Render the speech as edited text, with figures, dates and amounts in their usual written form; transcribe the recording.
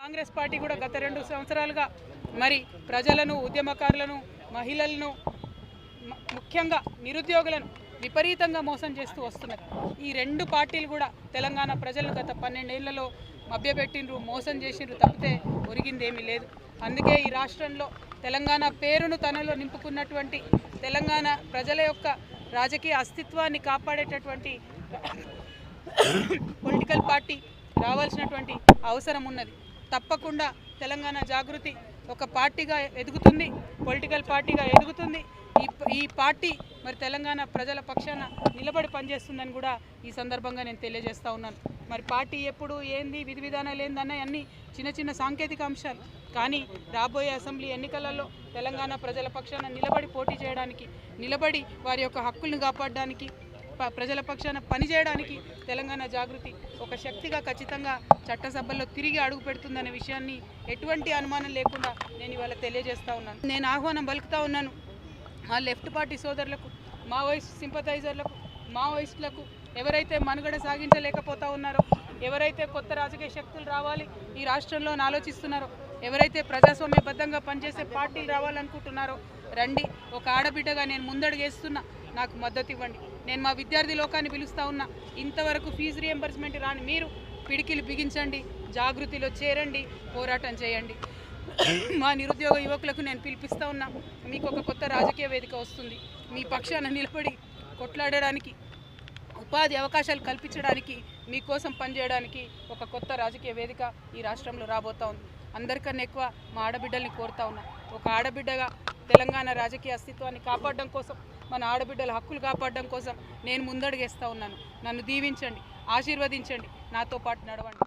Congress party కూడా గత 2 సంవత్సరాలుగా మరి ప్రజలను, ఉద్యమకారులను, మహిళలను, ముఖ్యంగా నిరుద్యోగులను విపరీతంగా మోసం చేస్తూ వస్తున్నారు. ఈ 2 పార్టీలు కూడా తెలంగాణ ప్రజలను గత 12 ఏళ్లలో మభ్యపెట్టిండ్రు, మోసం చేసిండ్రు తప్పితే ఒరిగిందేమీ లేదు. అందుకే ఈ రాష్ట్రంలో తెలంగాణ పేరును తనలో నింపుకున్నటువంటి తెలంగాణ ప్రజల యొక్క రాజకీయ అస్తిత్వాన్ని కాపాడేటటువంటి పొలిటికల్ పార్టీ రావాల్సినటువంటి అవసరం ఉన్నది. తప్పకుండా తెలంగాణ జాగృతి ఒక పార్టీగా ఎదుగుతుంది, పొలిటికల్ పార్టీగా ఎదుగుతుంది. ఈ పార్టీ మరి తెలంగాణ ప్రజల పక్షాన నిలబడి పనిచేస్తుందని కూడా ఈ సందర్భంగా నేను తెలియజేస్తూ ఉన్నాను. మరి పార్టీ ఎప్పుడు ఏంది, విధి విధానాలు ఏందన్న అన్ని చిన్న చిన్న సాంకేతిక అంశాలు. కానీ రాబోయే అసెంబ్లీ ఎన్నికలలో తెలంగాణ ప్రజల పక్షాన నిలబడి పోటీ చేయడానికి, నిలబడి వారి యొక్క హక్కులను కాపాడడానికి, ప్రజల పక్షాన పనిచేయడానికి తెలంగాణ జాగృతి ఒక శక్తిగా ఖచ్చితంగా చట్టసభల్లో తిరిగి అడుగు పెడుతుందనే విషయాన్ని ఎటువంటి అనుమానం లేకుండా నేను ఇవాళ తెలియజేస్తూ ఉన్నాను. నేను ఆహ్వానం పలుకుతూ ఉన్నాను ఆ లెఫ్ట్ పార్టీ సోదరులకు, మావోయిస్ట్ సింపథైజర్లకు, మావోయిస్టులకు, ఎవరైతే మనుగడ సాగించలేకపోతూ ఉన్నారో, ఎవరైతే కొత్త రాజకీయ శక్తులు రావాలి ఈ రాష్ట్రంలో ఆలోచిస్తున్నారో, ఎవరైతే ప్రజాస్వామ్యబద్ధంగా పనిచేసే పార్టీలు రావాలనుకుంటున్నారో రండి. ఒక ఆడబిడ్డగా నేను ముందడుగేస్తున్నా, నాకు మద్దతు ఇవ్వండి. నేను మా విద్యార్థి లోకాన్ని పిలుస్తూ ఉన్నా, ఇంతవరకు ఫీజు రియంబర్స్మెంట్ రాని మీరు పిడికిలు బిగించండి, జాగృతిలో చేరండి, పోరాటం చేయండి. మా నిరుద్యోగ యువకులకు నేను పిలిపిస్తూ ఉన్నా, మీకు ఒక కొత్త రాజకీయ వేదిక వస్తుంది. మీ పక్షాన నిలబడి కొట్లాడడానికి, ఉపాధి అవకాశాలు కల్పించడానికి, మీకోసం పనిచేయడానికి ఒక కొత్త రాజకీయ వేదిక ఈ రాష్ట్రంలో రాబోతూ ఉంది. అందరికన్నా ఎక్కువ మా ఆడబిడ్డల్ని కోరుతా ఉన్నా, ఒక ఆడబిడ్డగా తెలంగాణ రాజకీయ అస్తిత్వాన్ని కాపాడడం కోసం, మన ఆడబిడ్డల హక్కులు కాపాడడం కోసం నేను ముందడుగేస్తూ ఉన్నాను. నన్ను దీవించండి, ఆశీర్వదించండి, నాతో పాటు నడవండి.